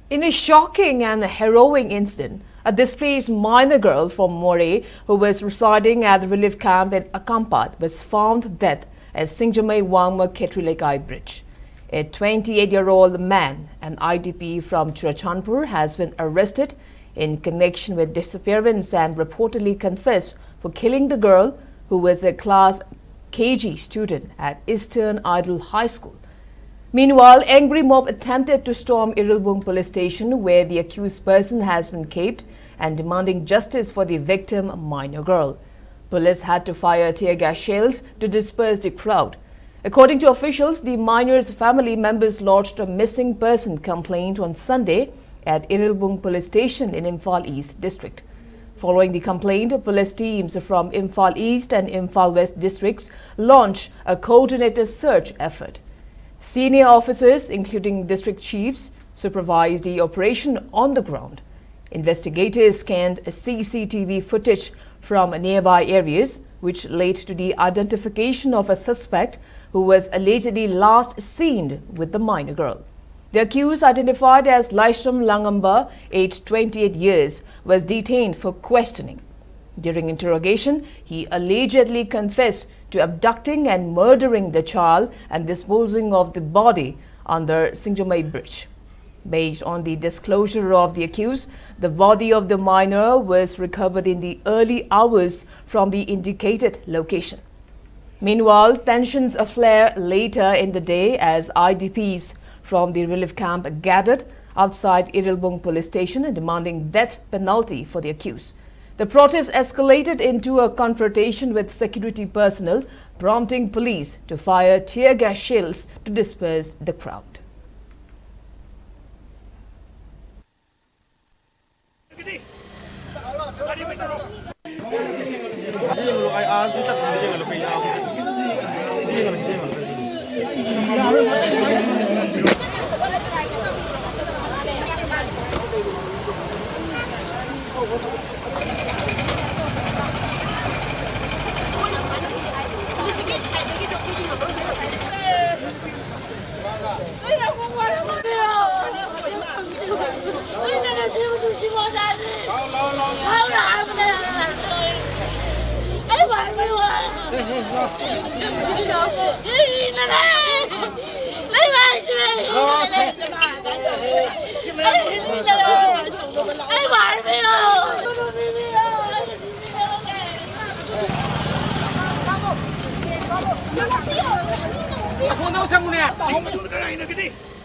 In a shocking and harrowing incident, a displaced minor girl from Moreh who was residing at the relief camp in Akampat was found dead at Singjamai Wangma Ketrilaikai Bridge. A 28-year-old man, an IDP from Churachandpur, has been arrested in connection with disappearance and reportedly confessed for killing the girl who was a class KG student at Eastern Idol High School. Meanwhile, angry mob attempted to storm Irilbung police station where the accused person has been kept and demanding justice for the victim minor girl. Police had to fire tear gas shells to disperse the crowd. According to officials, the minor's family members lodged a missing person complaint on Sunday at Irilbung police station in Imphal East district. Following the complaint, police teams from Imphal East and Imphal West districts launched a coordinated search effort. Senior officers, including district chiefs, supervised the operation on the ground. Investigators scanned CCTV footage from nearby areas, which led to the identification of a suspect who was allegedly last seen with the minor girl. The accused, identified as Laishram Langamba, aged 28 years, was detained for questioning. During interrogation, he allegedly confessed to abducting and murdering the child and disposing of the body under Singjamai Bridge. Based on the disclosure of the accused, the body of the minor was recovered in the early hours from the indicated location. Meanwhile, tensions flare later in the day as IDPs from the relief camp gathered outside Irilbung police station demanding death penalty for the accused. The protest escalated into a confrontation with security personnel, prompting police to fire tear gas shells to disperse the crowd. Aku nak macam ni.